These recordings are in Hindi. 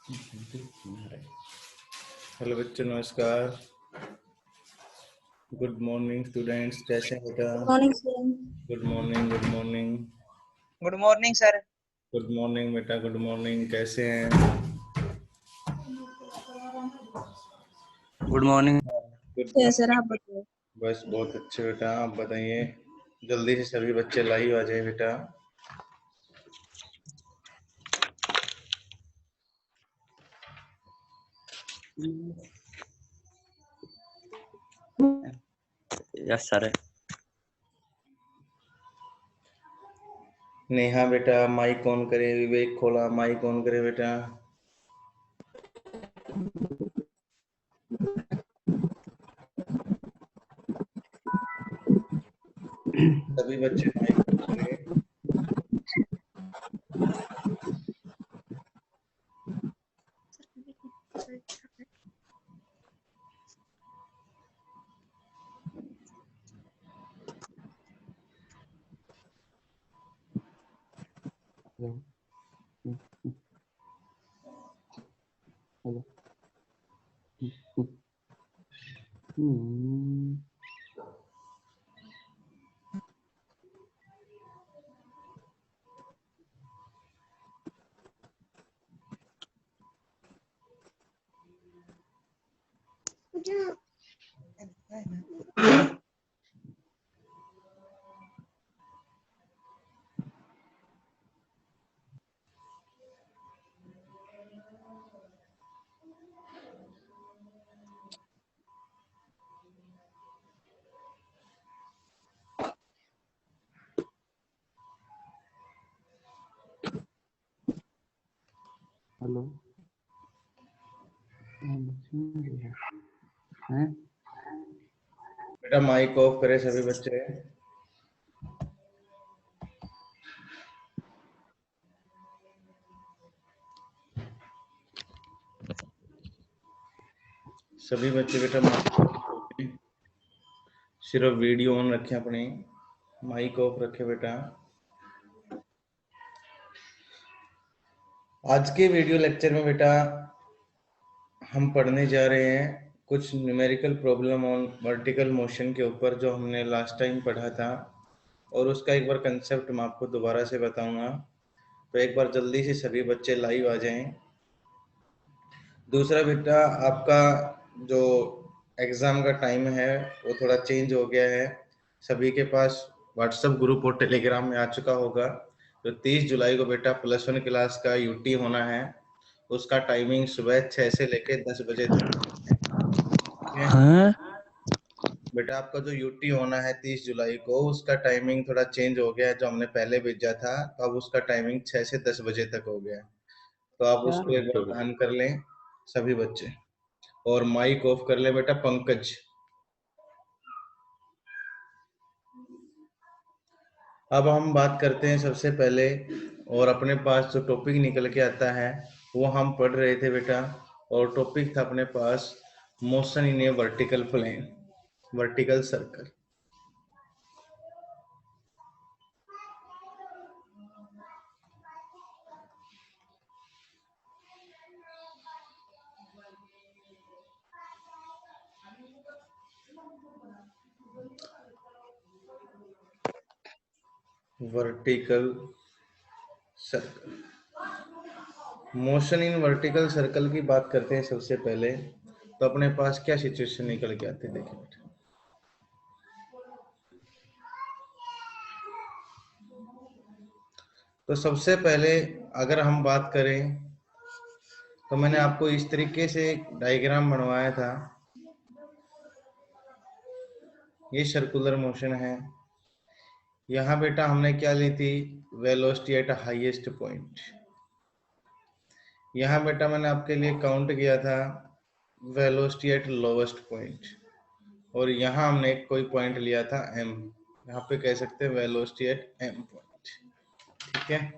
हेलो बच्चों, नमस्कार। गुड मॉर्निंग स्टूडेंट्स, कैसे हैं बेटा? Morning sir. Good morning, good morning. Good morning sir. Good morning बेटा, गुड मॉर्निंग। कैसे हैं? Good morning. गुड क्या सर, मॉर्निंग। आप बताओ। बस बहुत अच्छे बेटा, आप बताइए। जल्दी से सभी बच्चे लाइव आ जाए बेटा। Yes sir. नेहा बेटा माइक ऑन करे। विवेक खोला, माइक ऑन करे बेटा। सभी बच्चे माइक ऑन करें। हेलो। बेटा माइक ऑफ करे सभी बच्चे। सभी बच्चे बेटा माइक ऑफ करें। सिर्फ वीडियो ऑन रखें अपनी, माइक ऑफ रखे बेटा। आज के वीडियो लेक्चर में बेटा हम पढ़ने जा रहे हैं कुछ numerical problem on vertical motion के ऊपर, जो हमने लास्ट टाइम पढ़ा था, और उसका एक बार कंसेप्ट मैं आपको दोबारा से बताऊंगा। तो एक बार जल्दी से सभी बच्चे लाइव आ जाएं। दूसरा बेटा, आपका जो एग्ज़ाम का टाइम है वो थोड़ा चेंज हो गया है। सभी के पास व्हाट्सएप ग्रुप और टेलीग्राम में आ चुका होगा। तो 30 जुलाई को बेटा +1 क्लास का यूटी होना है। उसका टाइमिंग सुबह 6 से लेके 10 बजे तक है। बेटा आपका जो यूटी होना है 30 जुलाई को, उसका टाइमिंग थोड़ा चेंज हो गया है। जो हमने पहले भेजा था, तो अब उसका टाइमिंग 6 से 10 बजे तक हो गया है। तो आप उसको एक बार ध्यान कर लें सभी बच्चे, और माइक ऑफ कर ले बेटा पंकज। अब हम बात करते हैं सबसे पहले, और अपने पास जो टॉपिक निकल के आता है वो हम पढ़ रहे थे बेटा, और टॉपिक था अपने पास motion in a vertical plane, vertical circle. Vertical circle, motion in vertical circle की बात करते हैं सबसे पहले। तो अपने पास क्या सिचुएशन निकल के आती है, देखिए बेटा। तो सबसे पहले अगर हम बात करें, तो मैंने आपको इस तरीके से एक डायग्राम बनवाया था। ये सर्कुलर मोशन है। यहाँ बेटा हमने क्या ली थी, वेलोसिटी एट हाईएस्ट पॉइंट। यहाँ बेटा मैंने आपके लिए काउंट किया था वेलोसिटी एट लोवेस्ट पॉइंट, और यहाँ हमने कोई पॉइंट लिया था m। यहाँ पे कह सकते हैं वेलोसिटी एट m पॉइंट। ठीक है,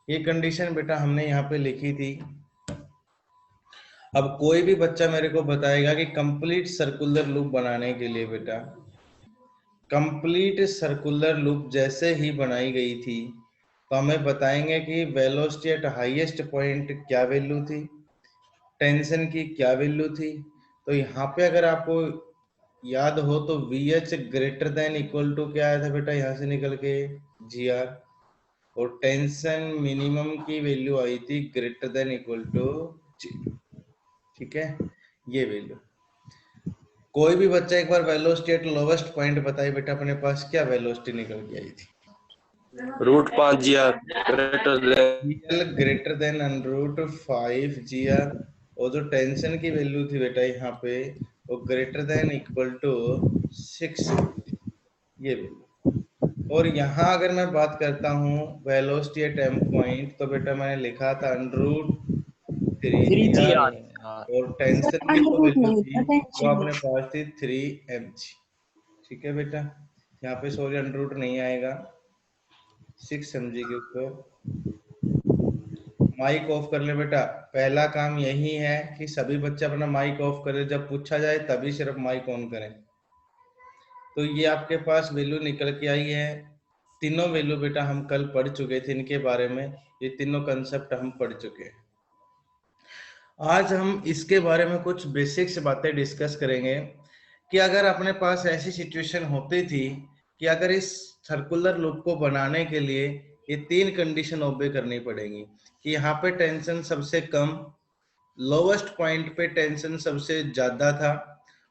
ये कंडीशन बेटा हमने यहाँ पे लिखी थी। अब कोई भी बच्चा मेरे को बताएगा कि कंप्लीट सर्कुलर लूप बनाने के लिए बेटा, कंप्लीट सर्कुलर लूप जैसे ही बनाई गई थी, तो हमें बताएंगे कि वेलोसिटी एट हाईएस्ट पॉइंट क्या वैल्यू थी, टेंशन की क्या वैल्यू थी। तो यहाँ पे अगर आपको याद हो तो VH greater than equal to क्या आया था बेटा यहाँ से निकल के GR, और टेंशन मिनिमम की वैल्यू आई थी greater than equal to G। ठीक है, ये वैल्यू। कोई भी बच्चा एक बार वेलोसिटी एट लोवेस्ट पॉइंट बताए बेटा अपने पास क्या वेलोसिटी निकल के आई थी। √5 GR ग्रेटर देन √5 GR, और जो टेंशन की वैल्यू थी बेटा यहाँ पे वो ग्रेटर देन इक्वल टू 6, ये वैल्यू। और यहाँ अगर मैं बात करता हूँ वेलोसिटी एट m पॉइंट, तो बेटा मैंने लिखा था √3 GR, और टेंशन की जो वैल्यू थी वो अपने पास थी 3 mg। ठीक है बेटा, यहाँ पे सॉरी अंडर नहीं आएगा, 6 mg के ऊपर। माइक ऑफ कर ले बेटा, पहला काम यही है कि सभी बच्चे अपना माइक ऑफ करें, जब पूछा जाए तभी सिर्फ माइक ऑन करें। तो ये आपके पास वैल्यू निकल के आई है। तीनों वैल्यू बेटा हम कल पढ़ चुके थे, इनके बारे में ये तीनों कंसेप्ट हम पढ़ चुके हैं। आज हम इसके बारे में कुछ बेसिक्स बातें डिस्कस करेंगे कि अगर अपने पास ऐसी सिचुएशन होती थी कि अगर इस सर्कुलर लूप को बनाने के लिए ये 3 कंडीशन ओबे करनी पड़ेगी कि यहाँ पे टेंशन सबसे कम, लोवेस्ट पॉइंट पे टेंशन सबसे ज्यादा था,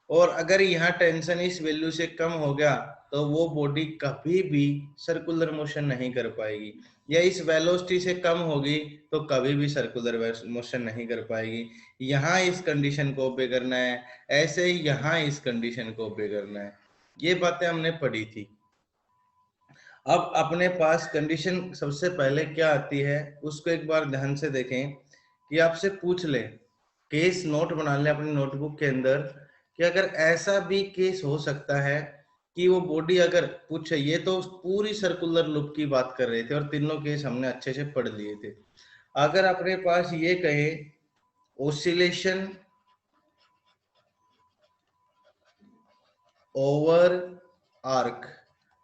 और अगर यहाँ टेंशन इस वैल्यू से कम हो गया तो वो बॉडी कभी भी सर्कुलर मोशन नहीं कर पाएगी, या इस वेलोसिटी से कम होगी तो कभी भी सर्कुलर मोशन नहीं कर पाएगी। यहाँ इस कंडीशन को ओबे करना है, ऐसे ही यहाँ इस कंडीशन को ओबे करना है। ये बातें हमने पढ़ी थी। अब अपने पास कंडीशन सबसे पहले क्या आती है उसको एक बार ध्यान से देखें कि आपसे पूछ ले, केस नोट बना ले अपनी नोटबुक के अंदर कि अगर ऐसा भी केस हो सकता है कि वो बॉडी अगर पूछे, ये तो पूरी सर्कुलर लूप की बात कर रहे थे और तीनों केस हमने अच्छे से पढ़ लिए थे। अगर अपने पास ये कहे ओसिलेशन ओवर आर्क,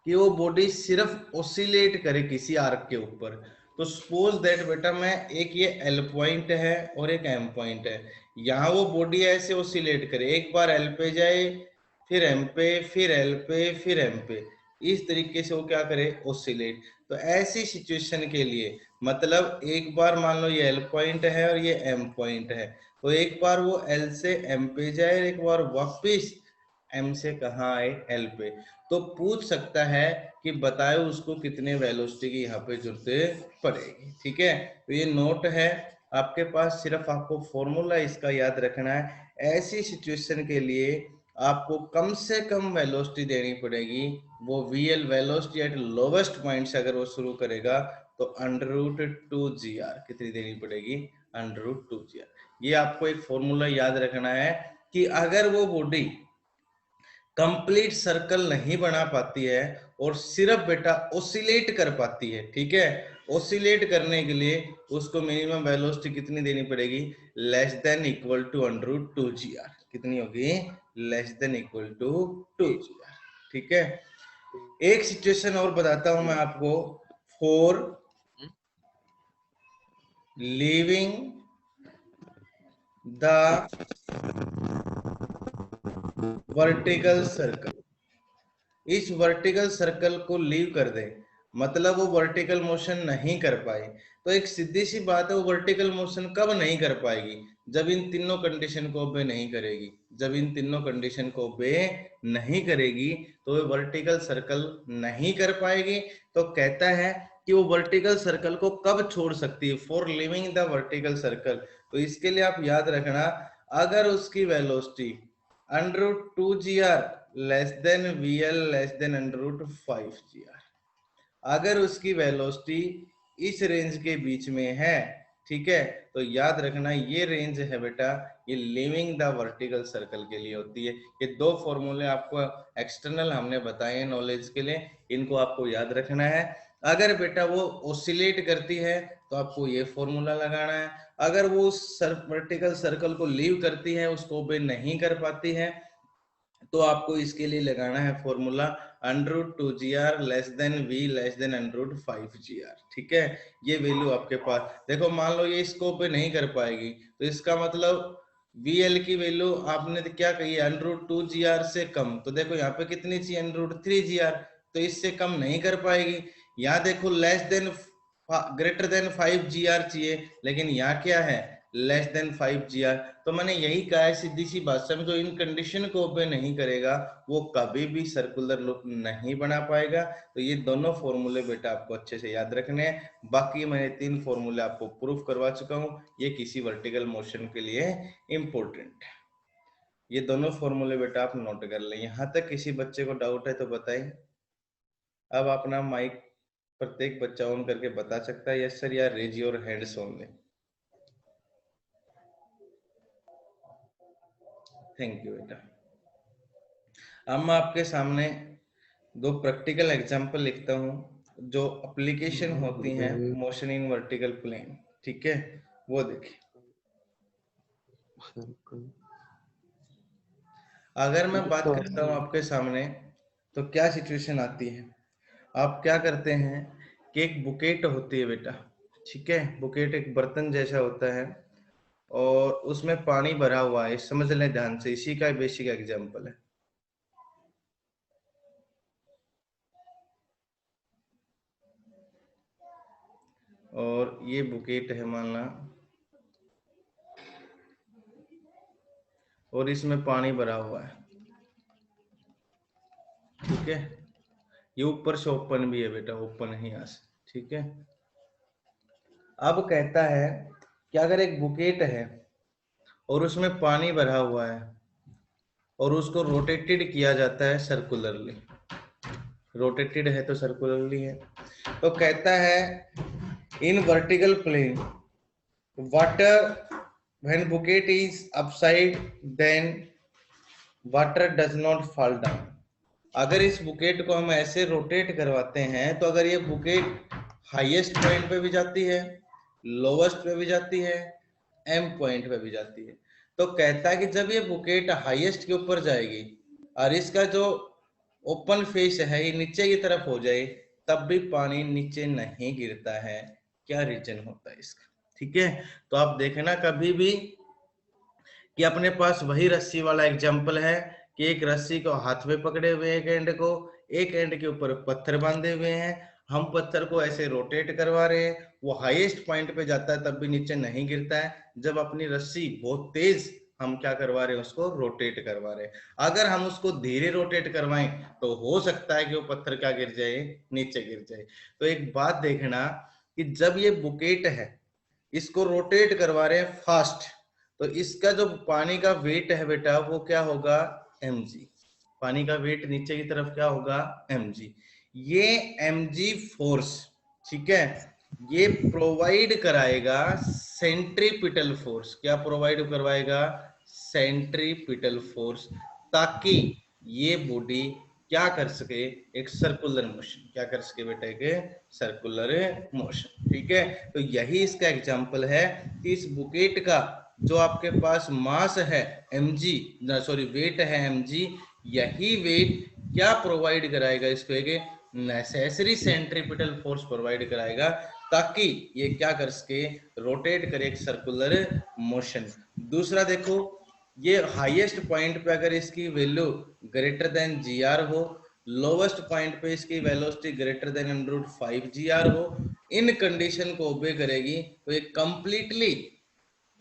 कि वो बॉडी सिर्फ ओसिलेट करे किसी आर्क के ऊपर, तो सपोज दैट बेटा मैं एक ये L पॉइंट है और एक M पॉइंट है, यहाँ वो बॉडी ऐसे ओसिलेट करे, एक बार L पे जाए फिर M पे फिर L पे फिर M पे, इस तरीके से वो क्या करे ओसिलेट। तो ऐसी सिचुएशन के लिए मतलब एक बार मान लो ये L पॉइंट है और ये M पॉइंट है, तो एक बार वो L से M पे जाए, एक बार वापिस M से कहाँ आए L पे, तो पूछ सकता है कि बताए उसको कितने वेलोसिटी की यहाँ पे जरूरत पड़ेगी। ठीक है, तो ये नोट है आपके पास, सिर्फ आपको फॉर्मूला इसका याद रखना है। ऐसी सिचुएशन के लिए आपको कम से कम वेलोसिटी देनी पड़ेगी, वो VL velocity at lowest point से अगर वो शुरू करेगा तो √2GR कितनी देनी पड़ेगी, √2GR। ये आपको एक फॉर्मूला याद रखना है कि अगर वो बॉडी कंप्लीट सर्कल नहीं बना पाती है और सिर्फ बेटा ओसिलेट कर पाती है, ठीक है, ओसिलेट करने के लिए उसको मिनिमम वेलोसिटी कितनी देनी पड़ेगी, less than equal to √2GR। कितनी होगी, less than equal to 2GR। ठीक है, एक सिचुएशन और बताता हूं मैं आपको, for leaving the vertical circle, इस वर्टिकल सर्कल को लीव कर दे, मतलब वो वर्टिकल मोशन नहीं कर पाए, तो एक सीधी सी बात है वो वर्टिकल मोशन कब नहीं कर पाएगी, जब इन तीनों कंडीशन को ओबे नहीं करेगी। जब इन तीनों कंडीशन को ओबे नहीं करेगी तो वो वर्टिकल सर्कल नहीं कर पाएगी। तो कहता है कि वो वर्टिकल सर्कल को कब छोड़ सकती है, for living the vertical circle. तो इसके लिए आप याद रखना, अगर उसकी velocity √2GR less than VL less than √5GR, अगर उसकी वेलोसिटी इस रेंज के बीच में है, ठीक है, तो याद रखना ये रेंज है बेटा, ये लिविंग द वर्टिकल सर्कल के लिए होती है। ये दो फॉर्मूले आपको एक्सटर्नल हमने बताए हैं नॉलेज के लिए, इनको आपको याद रखना है। अगर बेटा वो ओसिलेट करती है तो आपको ये फॉर्मूला लगाना है, अगर वो वर्टिकल सर्कल को लीव करती है, उसको ओबे नहीं कर पाती है, तो आपको इसके लिए लगाना है formula √2gr less than v less than √5gr। ठीक है, ये वैल्यू आपके पास देखो, मान लो ये स्कोप पे नहीं कर पाएगी तो इसका मतलब VL की वैल्यू आपने क्या कही है, √2gr से कम। तो देखो यहाँ पे कितनी चाहिए, √3gr, तो इससे कम नहीं कर पाएगी। यहाँ देखो less than greater than 5gr चाहिए, लेकिन यहाँ क्या है, लेस देन 5gr। तो मैंने यही कहा है, सीधी सी बात, समझो इन कंडीशन को ओबे नहीं करेगा वो कभी भी सर्कुलर लूप नहीं बना पाएगा। तो ये दोनों फॉर्मूले बेटा आपको अच्छे से याद रखने हैं। बाकी मैंने 3 फॉर्मूले आपको प्रूफ करवा चुका हूँ, ये किसी वर्टिकल मोशन के लिए इंपॉर्टेंट है। ये दोनों फॉर्मूले बेटा आप नोट कर लें। यहाँ तक किसी बच्चे को डाउट है तो बताएं। अब अपना माइक प्रत्येक बच्चा ऑन करके बता सकता है यस सर या raise your hands only. Thank you बेटा। अब मैं आपके सामने 2 प्रैक्टिकल एग्जांपल लिखता हूं जो एप्लीकेशन होती हैं मोशन इन वर्टिकल प्लेन। ठीक है, वो देखिए। अगर मैं बात करता हूं आपके सामने तो क्या सिचुएशन आती है, आप क्या करते हैं कि एक बुकेट होती है बेटा। ठीक है, बुकेट एक बर्तन जैसा होता है और उसमें पानी भरा हुआ है, समझ लें ध्यान से, इसी का बेसिक एग्जांपल है। और ये बुकेट है मानना, और इसमें पानी भरा हुआ है। ठीक है, ये ऊपर से ओपन भी है बेटा, ओपन है यहाँ से। ठीक है, अब कहता है कि अगर एक बुकेट है और उसमें पानी भरा हुआ है और उसको रोटेटेड किया जाता है सर्कुलरली, रोटेटेड है तो सर्कुलरली है, तो कहता है in vertical plane water when bucket is upside then water does not fall down. अगर इस बुकेट को हम ऐसे रोटेट करवाते हैं तो अगर ये बुकेट हाईएस्ट पॉइंट पे भी जाती है, लोवेस्ट पे भी जाती है, एम पॉइंट पे भी जाती है, तो कहता है कि जब ये बुकेट हाईएस्ट के ऊपर जाएगी और इसका जो ओपन फेस है ये नीचे की तरफ हो जाए, तब भी पानी नीचे नहीं गिरता है। क्या रीजन होता है इसका? ठीक है, तो आप देखना कभी भी कि अपने पास वही रस्सी वाला एग्जाम्पल है कि एक रस्सी को हाथ में पकड़े हुए, एक एंड को, एक एंड के ऊपर पत्थर बांधे हुए हैं, हम पत्थर को ऐसे रोटेट करवा रहे हैं, वो हाईएस्ट पॉइंट पे जाता है तब भी नीचे नहीं गिरता है। जब अपनी रस्सी बहुत तेज हम क्या करवा रहे हैं, उसको रोटेट करवा रहे हैं। अगर हम उसको धीरे रोटेट करवाएं तो हो सकता है कि वो पत्थर क्या गिर जाए, नीचे गिर जाए। तो एक बात देखना कि जब ये बुकेट है इसको रोटेट करवा रहे हैं फास्ट, तो इसका जो पानी का वेट है बेटा वो क्या होगा, mg। पानी का वेट नीचे की तरफ क्या होगा, mg। ये mg फोर्स, ठीक है, ये प्रोवाइड कराएगा सेंट्रीपिटल फोर्स। क्या प्रोवाइड करवाएगा, सेंट्रीपिटल फोर्स, ताकि ये बॉडी क्या कर सके, एक सर्कुलर मोशन। क्या कर सके बेटा, एक सर्कुलर मोशन। ठीक है, तो यही इसका एग्जांपल है कि इस बुकेट का जो आपके पास मास है mg, सॉरी वेट है mg, यही वेट क्या प्रोवाइड कराएगा इसको, एक नेसेसरी सेंट्रीपिटल फोर्स प्रोवाइड कराएगा ताकि ये क्या कर सके, रोटेट करे एक सर्कुलर मोशन। दूसरा देखो, ये हाईएस्ट पॉइंट पे अगर इसकी वैल्यू ग्रेटर देन gr हो, लोवेस्ट पॉइंट पे इसकी वेलोसिटी ग्रेटर देन √5gr हो, इन कंडीशन को ओबे करेगी तो ये कंप्लीटली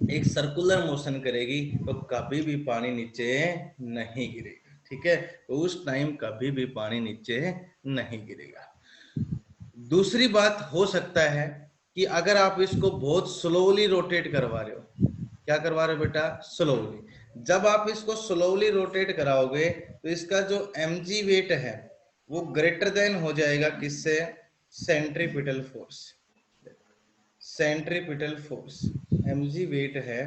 एक सर्कुलर मोशन करेगी, तो कभी भी पानी नीचे नहीं गिरेगा। ठीक है, तो उस टाइम कभी भी पानी नीचे नहीं गिरेगा। दूसरी बात हो सकता है कि अगर आप इसको बहुत स्लोली रोटेट करवा रहे हो, क्या करवा रहे हो बेटा, स्लोली। जब आप इसको स्लोली रोटेट कराओगे तो इसका जो mg वेट है वो ग्रेटर देन हो जाएगा किससे, centripetal force. Centripetal force mg weight है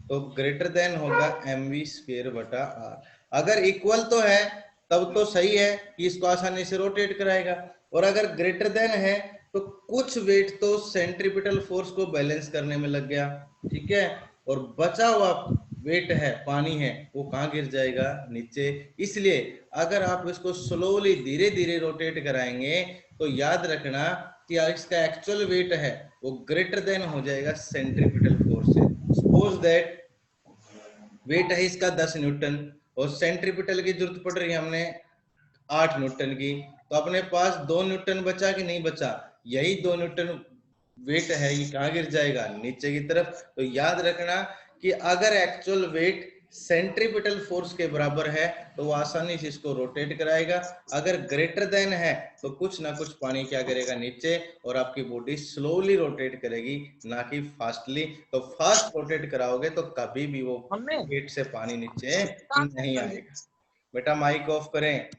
तो ग्रेटर देन होगा mv स्क्वायर बटा r। अगर इक्वल तो है तब तो सही है कि इसको आसानी से रोटेट कराएगा, और अगर ग्रेटर देन है तो कुछ वेट तो सेंट्रीपिटल फोर्स को बैलेंस करने में लग गया। ठीक है, और बचा हुआ वेट है, पानी है, वो कहाँ गिर जाएगा? नीचे। इसलिए अगर आप इसको स्लोली धीरे धीरे रोटेट कराएंगे तो याद रखना कि इसका एक्चुअल वेट है वो ग्रेटर देन हो जाएगा सेंट्रीपिटल फोर्स से। सपोज दैट वेट है इसका 10 न्यूटन और सेंट्रीपिटल की जरूरत पड़ रही है हमने 8 न्यूटन की, तो अपने पास 2 न्यूटन बचा कि नहीं बचा? यही 2 न्यूटन वेट है ये कहाँ गिर जाएगा? नीचे की तरफ। तो याद रखना कि अगर एक्चुअल वेट सेंट्रीपिटल फोर्स के बराबर है तो वो आसानी से इसको रोटेट कराएगा, अगर ग्रेटर देन है तो कुछ ना कुछ पानी क्या करेगा? नीचे, और आपकी बॉडी स्लोली रोटेट करेगी, ना कि फास्टली। तो फास्ट रोटेट कराओगे तो कभी भी वो वेट से पानी नीचे नहीं आएगा। बेटा माइक ऑफ करें।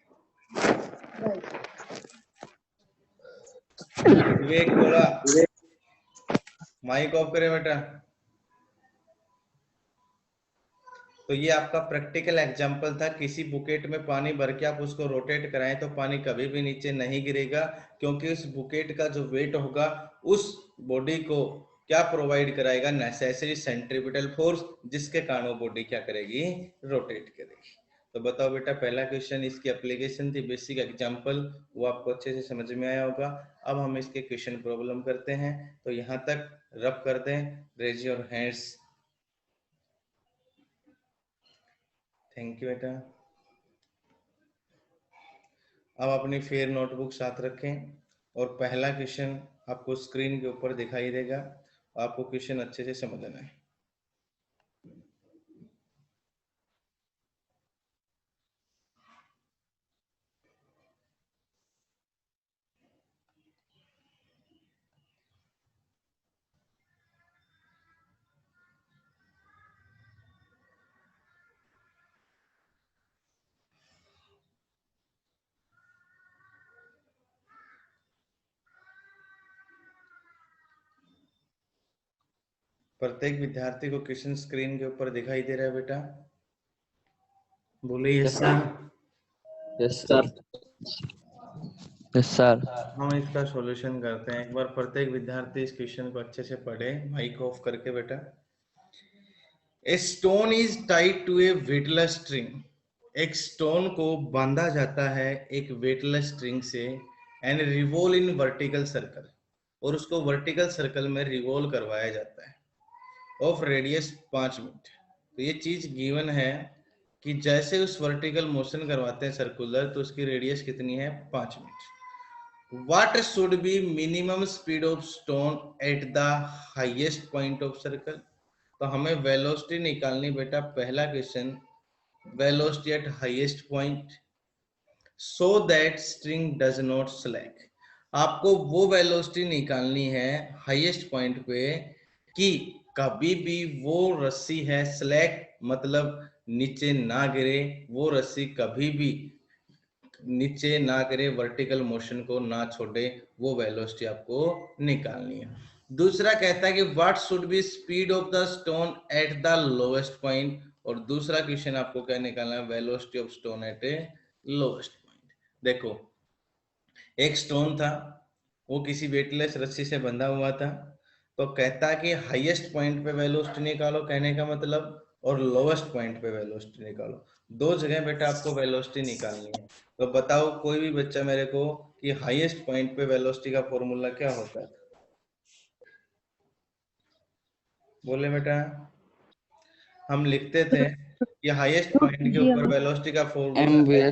विवेक बोला माइक ऑफ करें बेटा। तो ये आपका प्रैक्टिकल एग्जांपल था, किसी बुकेट में पानी भर के आप उसको रोटेट कराएं तो पानी कभी भी नीचे नहीं गिरेगा, क्योंकि उस बुकेट का जो वेट होगा उस बॉडी को क्या प्रोवाइड कराएगा? नेसेसरी सेंट्रीपिटल फोर्स, जिसके कारण वो बॉडी क्या करेगी? रोटेट करेगी। तो बताओ बेटा, पहला क्वेश्चन इसकी एप्लीकेशन थी, बेसिक एग्जांपल, वो आपको अच्छे से समझ में आया होगा। अब हम इसके क्वेश्चन प्रॉब्लम करते हैं, तो यहाँ तक रब कर दें, raise your hands. Thank you बेटा। अब अपनी फेयर नोटबुक साथ रखें और पहला क्वेश्चन आपको स्क्रीन के ऊपर दिखाई देगा, आपको क्वेश्चन अच्छे से समझना है। प्रत्येक विद्यार्थी को क्वेश्चन स्क्रीन के ऊपर दिखाई दे रहा है बेटा? बोलिए yes sir. Yes sir. Yes sir. हम इसका सॉल्यूशन करते हैं। एक बार प्रत्येक विद्यार्थी इस क्वेश्चन को अच्छे से पढ़े, माइक ऑफ करके बेटा। A stone is tied to a weightless string. एक स्टोन को बांधा जाता है एक वेटलेस स्ट्रिंग से, and revolve in vertical circle, और उसको वर्टिकल सर्कल में रिवॉल्व करवाया जाता है, ऑफ रेडियस 5 मिनट। तो ये चीज गिवन है कि जैसे उस वर्टिकल मोशन करवाते हैं सर्कुलर, तो उसकी रेडियस कितनी है? 5 minute. What should be minimum speed of stone at the highest point of circle? तो हमें वेलोसिटी निकालनी बेटा। पहला question, velocity at highest point so that string does not slack. आपको वो वेलोसिटी निकालनी है हाईएस्ट पॉइंट पे कि कभी भी वो रस्सी है स्लैक, मतलब नीचे ना गिरे, वो रस्सी कभी भी नीचे ना करे, वर्टिकल मोशन को ना छोड़े, वो वेलोसिटी आपको निकालनी है। दूसरा कहता है कि what should be speed of the stone at the lowest point, और दूसरा क्वेश्चन आपको क्या निकालना है? Velocity of stone eight A lowest point. देखो, एक स्टोन था, वो किसी वेटलेस रस्सी से बंधा हुआ था, तो कहता है कि हाईएस्ट पॉइंट पे वेलोसिटी निकालो, कहने का मतलब, और लोवेस्ट पॉइंट पे वेलोसिटी निकालो। दो जगह बेटा आपको वेलोसिटी निकालनी है। तो बताओ कोई भी बच्चा मेरे को कि हाईएस्ट पॉइंट पे वेलोसिटी का फॉर्मूला क्या होता है? बोले बेटा। हम लिखते थे कि हाईएस्ट पॉइंट के ऊपर वेलोसिटी का फॉर्मूला है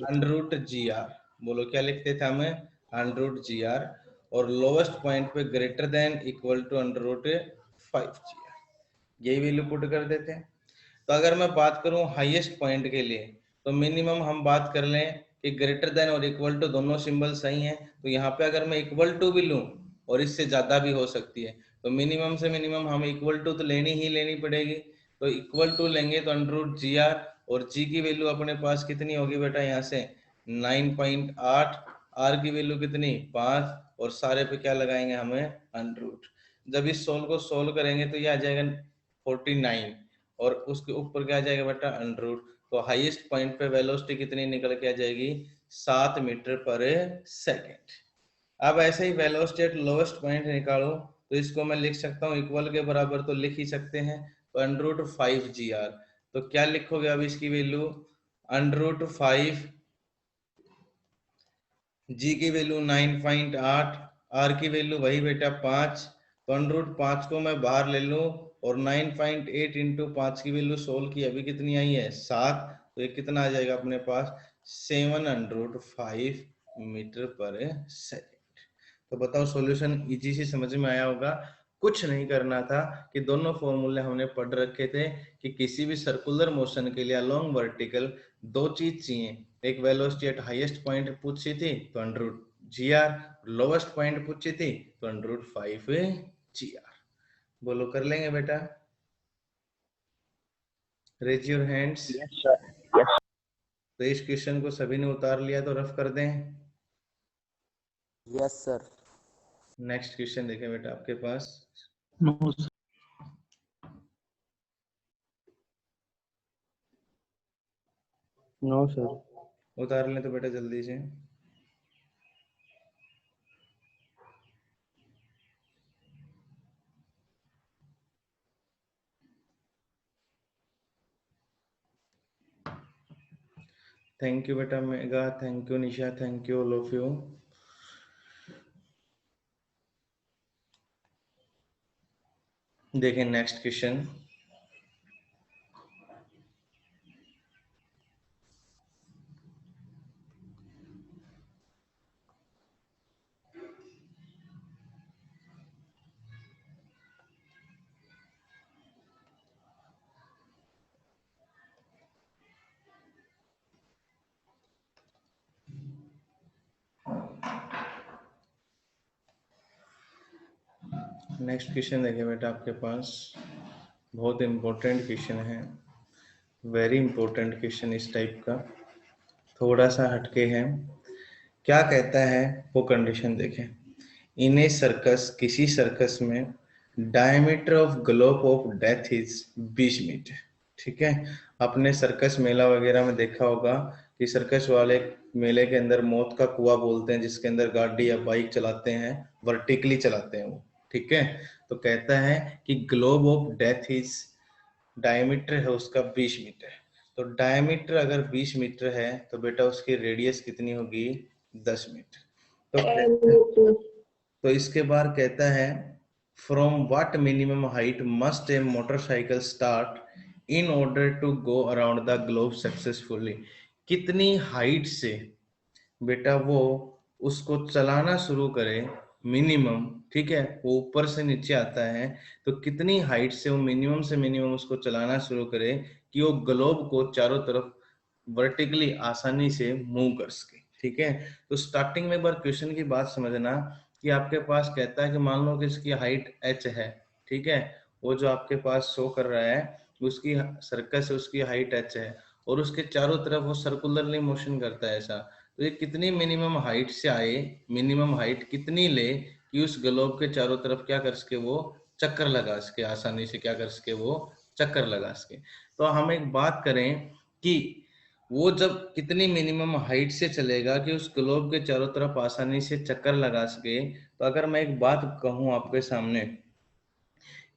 अंडर रूट जी आर। बोलो क्या लिखते थे हमें? Under root g r. और लोवेस्ट पॉइंट पे greater than equal to under root 5 g r, यही वैल्यू पुट कर देते हैं। तो अगर मैं बात करूं हाईएस्ट पॉइंट के लिए, तो मिनिमम हम बात कर लें कि ग्रेटर देन और इक्वल टू दोनों सिंबल सही हैं, तो यहाँ पे अगर मैं इक्वल टू भी लूं और इससे ज्यादा भी हो सकती है, तो मिनिमम से मिनिमम हम इक्वल टू तो लेनी ही लेनी पड़ेगी। तो इक्वल टू लेंगे तो अंडर रूट जी आर, और जी की वैल्यू अपने पास कितनी होगी बेटा? यहाँ से 9.8, आर की वैल्यू कितनी? 5, और सारे पे क्या लगाएंगे हमें? Under root. जब इस सोल्व को सोल्व करेंगे तो ये आ जाएगा 49, और उसके ऊपर क्या आ जाएगा बेटा? Under root. तो हाईएस्ट पॉइंट पे वेलोसिटी कितनी निकल के आ जाएगी? 7 मीटर पर सेकेंड। अब ऐसे ही वेलोसिटी एट लोवेस्ट पॉइंट निकालो, तो इसको मैं लिख सकता हूँ इक्वल के बराबर, तो लिख ही सकते हैं। तो √5 GR। तो क्या लिखोगे अब इसकी वैल्यू? √5 जी की वैल्यू 9.8, आर की वैल्यू वही बेटा 5। तो √5 को मैं बाहर ले लूं और 9.8 इंटू 5 की वैल्यू सोल्व की, अभी कितनी आई है 7। तो ये कितना आ जाएगा अपने पास? 705 मीटर पर सेकेंड। तो बताओ सॉल्यूशन इजी से समझ में आया होगा। कुछ नहीं करना था कि दोनों फॉर्मूले हमने पढ़ रखे थे कि किसी भी सर्कुलर मोशन के लिए अलोंग वर्टिकल दो चीज चाहिए, एक वेलोसिटी एट हाईएस्ट पॉइंट पूछी थी तो √GR, लोवेस्ट पॉइंट पूछी थी तो √5 GR। बोलो कर लेंगे बेटा? Raise your hands. Yes sir. Yes. तो इस क्वेश्चन को सभी ने उतार लिया तो रफ कर दें। Yes sir. नेक्स्ट क्वेश्चन देखें बेटा आपके पास। No sir. No sir. उतार लें तो बेटा जल्दी से। थैंक यू बेटा Megha, thank you Nisha, thank you all of you. देखें नेक्स्ट क्वेश्चन। नेक्स्ट क्वेश्चन देखिए बेटा आपके पास, बहुत इंपॉर्टेंट क्वेश्चन है, वेरी इंपॉर्टेंट क्वेश्चन इस टाइप का, थोड़ा सा हटके है। क्या कहता है वो कंडीशन देखें। इन ए सर्कस, किसी सर्कस में diameter of globe of death is 20 metre. ठीक है, अपने सर्कस मेला वगैरह में देखा होगा कि सर्कस वाले मेले के अंदर मौत का कुआं बोलते हैं, जिसके अंदर गाड़ी या बाइक चलाते हैं, वर्टिकली चलाते हैं वो। ठीक है, तो कहता है कि globe of death is, diameter है उसका 20 मीटर। तो डायमीटर अगर 20 मीटर है तो बेटा उसकी रेडियस कितनी होगी? 10 मीटर। तो इसके बाद कहता है from what minimum height must a motorcycle start in order to go around the globe successfully. कितनी हाइट से बेटा वो उसको चलाना शुरू करे मिनिमम। ठीक है, वो ऊपर से नीचे आता है, तो कितनी हाइट से वो मिनिमम से मिनिमम उसको चलाना शुरू करे कि वो ग्लोब को चारों तरफ वर्टिकली आसानी से मूव कर सके। ठीक है, तो स्टार्टिंग में एक बार क्वेश्चन की बात समझना कि आपके पास कहता है कि मान लो कि इसकी हाइट h है। ठीक है, वो जो आपके पास शो कर रहा है उसकी सर्कस है, उसकी हाइट h है और उसके चारों तरफ वो सर्कुलरली मोशन करता है ऐसा। तो ये कितनी मिनिमम हाइट से आए, मिनिमम हाइट कितनी ले कि उस ग्लोब के चारों तरफ क्या कर सके, वो चक्कर लगा सके आसानी से, क्या कर सके वो चक्कर लगा सके। तो हम एक बात करें कि वो जब कितनी मिनिमम हाइट से चलेगा कि उस ग्लोब के चारों तरफ आसानी से चक्कर लगा सके। तो अगर मैं एक बात कहूं आपके सामने,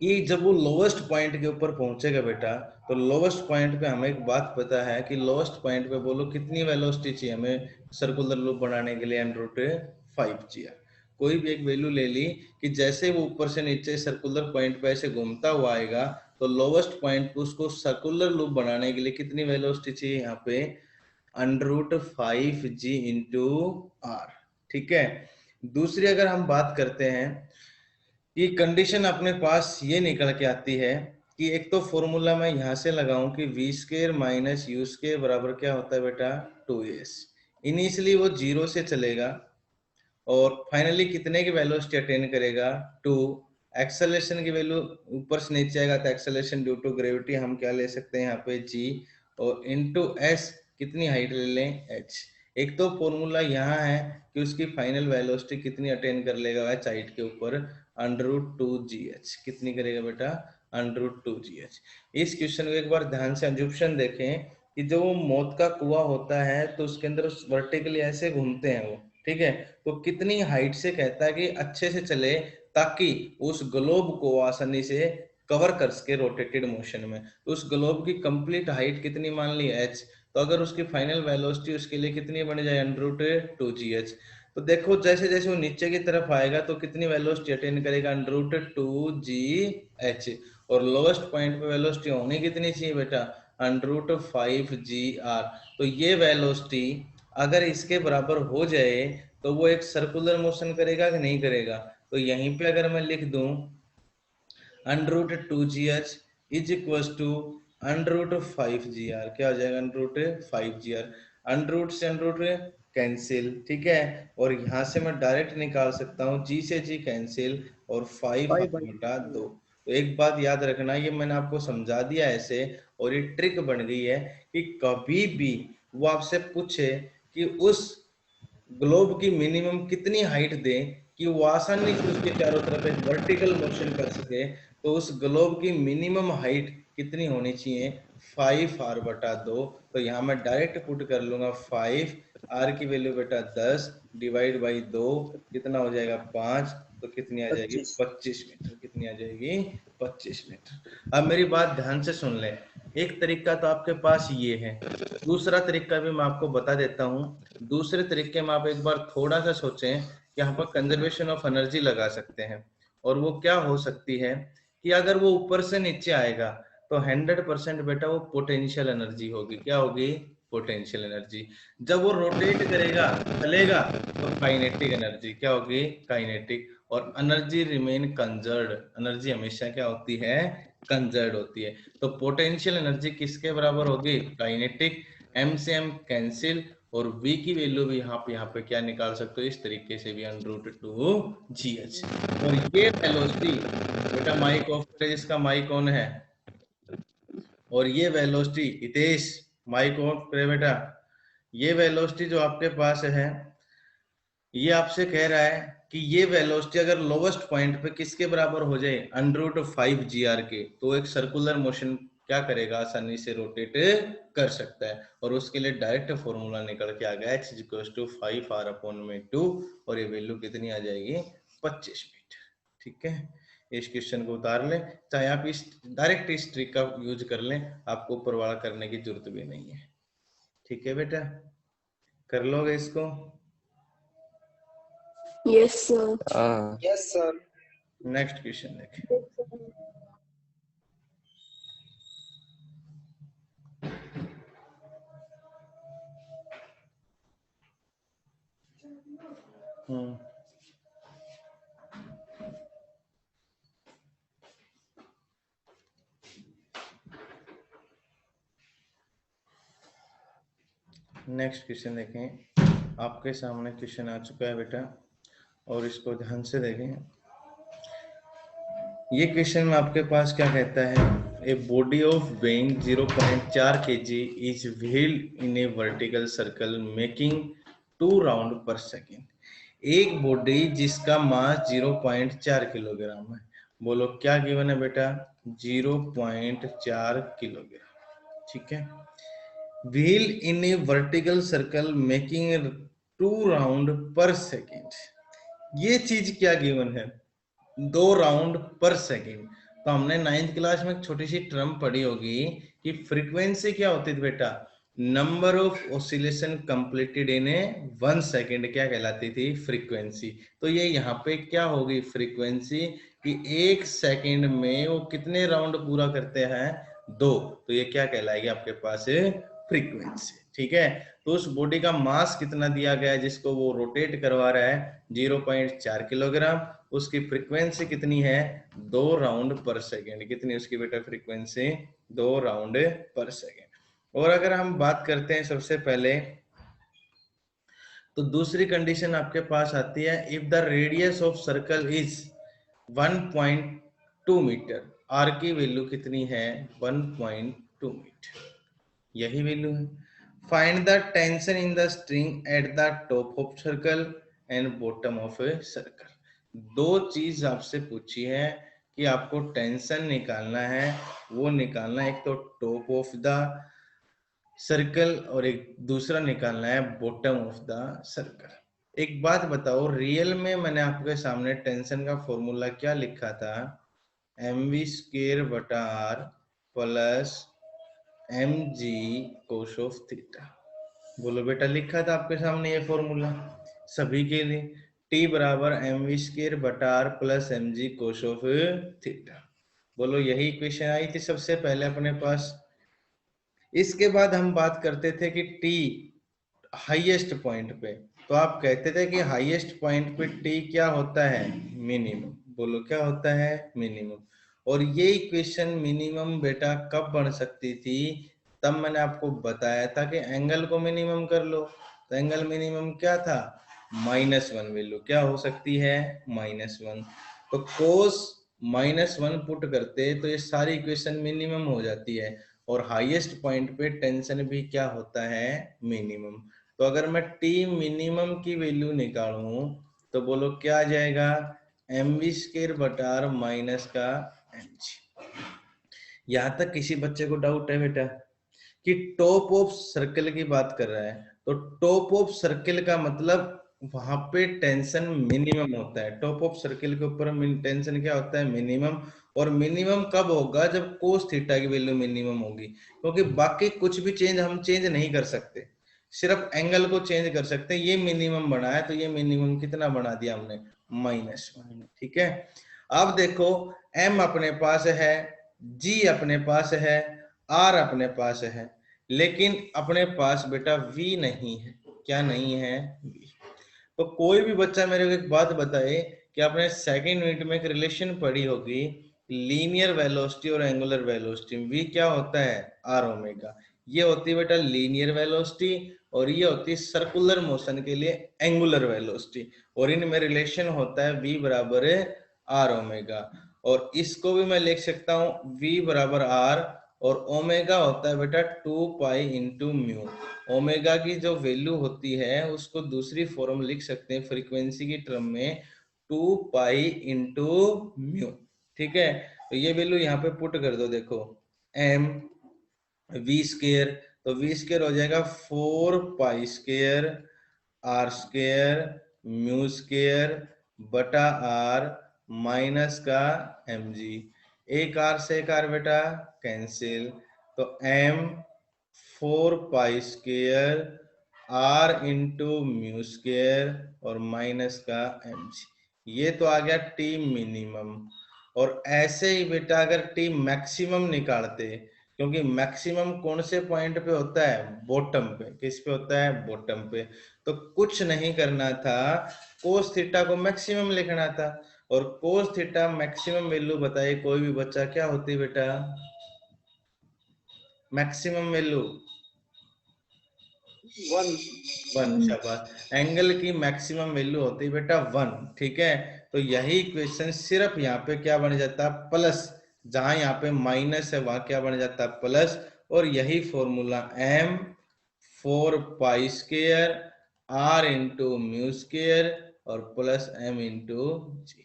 ये जब वो लोवेस्ट पॉइंट के ऊपर पहुंचेगा बेटा, तो लोवेस्ट पॉइंट पे हमें एक बात पता है कि लोवेस्ट पॉइंट पे बोलो कितनी वेलोसिटी चाहिए हमें सर्कुलर लूप बनाने के लिए? √5 GR। कोई भी एक वैल्यू ले ली कि जैसे वो ऊपर से नीचे सर्कुलर पॉइंट पे ऐसे घूमता हुआ आएगा, तो लोवेस्ट पॉइंट पे उसको सर्कुलर लूप बनाने के लिए कितनी वेलोसिटी चाहिए यहाँ पे? √5G into R। ठीक है, दूसरी अगर हम बात करते हैं, ये कंडीशन अपने पास ये निकल के आती है कि एक तो फॉर्मूला मैं यहां से लगाऊं कि v² माइनस u² बराबर क्या होता है बेटा? 2s। इनिशियली वो 0 से चलेगा और फाइनली कितने की वेलोसिटी अटेन करेगा? 2। एक्सेलरेशन की वैल्यू ऊपर से नीचे आएगा तो एक्सेलरेशन ड्यू टू ग्रेविटी हम क्या ले सकते हैं यहाँ पे? g। और इनटू s, कितनी हाइट ले लें? h। एक तो फॉर्मूला यहाँ है कि उसकी फाइनल वेलोसिटी कितनी अटेन कर लेगा h हाइट के ऊपर? √2gh। कितनी करेगा बेटा? √2gh। इस क्वेश्चन को एक बार ध्यान से एजुप्शन देखें कि जो मौत का कुआं होता है तो उसके अंदर वर्टिकली ऐसे घूमते हैं वो। ठीक है, तो कितनी हाइट से कहता है कि अच्छे से चले ताकि उस ग्लोब को आसानी से कवर कर सके रोटेटेड मोशन में। तो उस ग्लोब की कंप्लीट हाइट कितनी मान ली h, तो अगर उसकी फाइनल वेलोसिटी उसके लिए कितनी बन जाए √2gh। तो देखो जैसे जैसे वो नीचे की तरफ आएगा तो कितनी वेलोसिटी अटेन करेगा √2gh, और लोएस्ट पॉइंट पे वेलोसिटी होनी कितनी चाहिए बेटा √5gr। तो ये वेलोसिटी अगर इसके बराबर हो जाए तो वो एक सर्कुलर मोशन करेगा कि नहीं करेगा। तो यहीं पे अगर मैं लिख दूं √2gh is equal to √5gr, क्या हो जाएगा √5gr, अंडर से अंडर कैंसिल, ठीक है। और यहां से मैं डायरेक्ट निकाल सकता हूँ g से g कैंसिल और 5/2। तो एक बात याद रखना, ये मैंने आपको समझा दिया ऐसे, और ये ट्रिक बन गई है कि कभी भी वो आपसे पूछे कि उस ग्लोब की मिनिमम कितनी हाइट दें कि वो आसानी से उसके चारों तरफ एक वर्टिकल मोशन कर सके, तो उस ग्लोब की मिनिमम हाइट कितनी होनी चाहिए 5r/2। तो यहाँ मैं डायरेक्ट पुट कर लूंगा 5, r की वैल्यू बेटा 10 डिवाइड बाई 2 कितना हो जाएगा 5, तो कितनी आ जाएगी 25 मीटर, कितनी आ जाएगी 25 मीटर। अब मेरी बात ध्यान से सुन ले, एक तरीका तो आपके पास ये है, दूसरा तरीका भी मैं आपको बता देता हूँ। दूसरे तरीके में आप एक बार थोड़ा सा सोचें कि यहाँ पर कंजर्वेशन ऑफ एनर्जी लगा सकते हैं, और वो क्या हो सकती है कि अगर वो ऊपर से नीचे आएगा तो 100% बेटा वो पोटेंशियल एनर्जी होगी, क्या होगी पोटेंशियल एनर्जी। जब वो रोटेट करेगा चलेगा तो काइनेटिक एनर्जी क्या होगी काइनेटिक, और एनर्जी रिमेन कंजर्व्ड, एनर्जी हमेशा क्या होती है कंजर्व्ड होती है। तो पोटेंशियल एनर्जी किसके बराबर होगी काइनेटिक, m से m कैंसिल, और v की वैल्यू भी यहाँ पे क्या निकाल सकते हो इस तरीके से भी √2gh। और ये वेलोसिटी बेटा माइक ऑफ करे, इसका माइक ऑन है, और ये वेलोसिटी हितेश माइक ऑफ करे बेटा, ये वेलोसिटी जो आपके पास है ये आपसे कह रहा है कि ये वेलोसिटी अगर लोवेस्ट पॉइंट पे किसके बराबर हो जाए √5gr के, तो एक सर्कुलर मोशन क्या करेगा आसानी से रोटेट कर सकता है। और उसके लिए डायरेक्ट फॉर्मूला निकल के आ गया h = 5r/2, और ये वैल्यू कितनी आ जाएगी 25 मीटर, ठीक है। इस क्वेश्चन को उतार लें, चाहे आप इस डायरेक्ट इस ट्रिक का यूज कर लें, आपको ऊपर वाला करने की जरूरत भी नहीं है, ठीक है बेटा, कर लोगे इसको। Yes sir. Yes sir. Next question देखें। नेक्स्ट क्वेश्चन देखें, आपके सामने क्वेश्चन आ चुका है बेटा, और इसको ध्यान से देखें। ये क्वेश्चन में आपके पास क्या कहता है, a body of weighing 0.4 kg is wheeled in a vertical circle making 2 round पर सेकेंड। एक बॉडी जिसका मास 0.4 किलोग्राम है, बोलो क्या गिवन है बेटा 0.4 किलोग्राम, ठीक है। Wheel in a vertical circle making 2 round पर सेकेंड, ये चीज क्या गिवन है 2 राउंड पर सेकेंड। तो हमने 9th क्लास में एक छोटी सी टर्म पढ़ी होगी कि फ्रीक्वेंसी क्या होती थी बेटा number of oscillation completed in A 1 second, क्या कहलाती थी फ्रीक्वेंसी। तो ये यहाँ पे क्या होगी फ्रीक्वेंसी कि 1 सेकेंड में वो कितने राउंड पूरा करते हैं 2, तो ये क्या कहलाएगी आपके पास फ्रीक्वेंसी, ठीक है। तो उस बॉडी का मास कितना दिया गया है जिसको वो रोटेट करवा रहा है 0.4 किलोग्राम, उसकी फ्रीक्वेंसी कितनी है 2 राउंड पर सेकेंड, कितनी उसकी बेटा फ्रीक्वेंसी 2 राउंड पर सेकेंड। और अगर हम बात करते हैं सबसे पहले, तो दूसरी कंडीशन आपके पास आती है if the radius of circle is 1.2 metre, r की वैल्यू कितनी है 1.2 मीटर, यही वैल्यू है। Find the tension in the string at the top of circle and bottom of a circle. दो चीज आपसे पूछी है कि आपको टेंशन निकालना है, वो निकालना है एक तो टॉप ऑफ द सर्कल और एक दूसरा निकालना है बॉटम ऑफ द सर्कल। एक बात बताओ, रियल में मैंने आपके सामने टेंशन का फॉर्मूला क्या लिखा था mv स्क्वायर बटा r plus mg cos of theta. बोलो बेटा, लिखा था आपके सामने ये फॉर्मूला सभी के लिए, t बराबर mv स्क्वायर बटा r plus mg cos of theta. बोलो, यही इक्वेशन आई थी सबसे पहले अपने पास। इसके बाद हम बात करते थे कि t हाईएस्ट पॉइंट पे, तो आप कहते थे कि हाईएस्ट पॉइंट पे t क्या होता है, मिनिमम। बोलो क्या होता है, मिनिमम। और ये इक्वेशन मिनिमम बेटा कब बन सकती थी, तब मैंने आपको बताया था कि एंगल को मिनिमम कर लो। तो एंगल मिनिमम क्या था, -1 वैल्यू क्या हो सकती है, -1। तो कोस -1 पुट करते तो ये सारी इक्वेशन मिनिमम हो जाती है, और हाईएस्ट पॉइंट पे टेंशन भी क्या होता है, मिनिमम। तो अगर मैं टी मिनिमम की वैल्यू निकालूं तो बोलो क्या आ जाएगा, mv स्क्वायर बटा r माइनस का mg। यहां तक किसी बच्चे को डाउट है बेटा कि टॉप ऑफ सर्कल की बात कर रहा है, तो टॉप ऑफ सर्कल का मतलब वहां पे टेंशन मिनिमम होता है। टॉप ऑफ सर्कल के ऊपर टेंशन क्या होता है, मिनिमम। और मिनिमम कब होगा, जब कोस थीटा की वैल्यू मिनिमम होगी, क्योंकि बाकी कुछ भी हम चेंज नहीं कर सकते, सिर्फ एंगल को चेंज कर सकते हैं। ये मिनिमम बना है, तो ये मिनिमम कितना बना दिया हमने, -1। ठीक है। अब देखो, m अपने पास है, g अपने पास है, r अपने पास है, लेकिन अपने पास बेटा v नहीं है। क्या नहीं है, v। तो कोई भी बच्चा मेरे को एक बात बताए कि आपने सेकंड यूनिट में एक रिलेशन पढ़ी होगी, लीनियर वेलोसिटी और एंगुलर वेलोसिटी। v क्या होता है, r ओमेगा। ये होती है बेटा लीनियर वेलोसिटी, और ये होती है सर्कुलर मोशन के लिए एंगुलर वेलोसिटी। और इनमें रिलेशन होता है v बराबर r ओमेगा। और इसको भी मैं लिख सकता हूँ v बराबर r, और ओमेगा होता है बेटा 2 पाई इंटू म्यू। ओमेगा की जो वैल्यू होती है उसको दूसरी फॉर्म लिख सकते हैं फ्रीक्वेंसी की टर्म में, 2 पाई इंटू म्यू। ठीक है। तो ये वैल्यू यहाँ पे पुट कर दो, देखो m v स्क्वायर, तो v स्क्वायर हो जाएगा 4 pi square r square mu square बटा r माइनस का mg। एक r से एक r बेटा कैंसिल, तो m 4 pi square r into mu square और माइनस का mg। ये तो आ गया टी मिनिमम। और ऐसे ही बेटा अगर टी मैक्सिमम निकालते, क्योंकि मैक्सिमम कौन से पॉइंट पे होता है, बॉटम पे। किस पे होता है, बॉटम पे। तो कुछ नहीं करना था, कोस थीटा को मैक्सिमम लिखना था। और कोस थीटा मैक्सिमम वैल्यू बताइए कोई भी बच्चा, क्या होती है बेटा, मैक्सिमम वैल्यू 1। शाबाश। एंगल की मैक्सिमम वैल्यू होती है बेटा 1। ठीक है। तो यही इक्वेशन सिर्फ यहाँ पे क्या बन जाता है, प्लस। जहां यहाँ पे माइनस है वहां क्या बन जाता है, प्लस। और यही formula m 4 pi square r into mu square और प्लस m इंटू जी।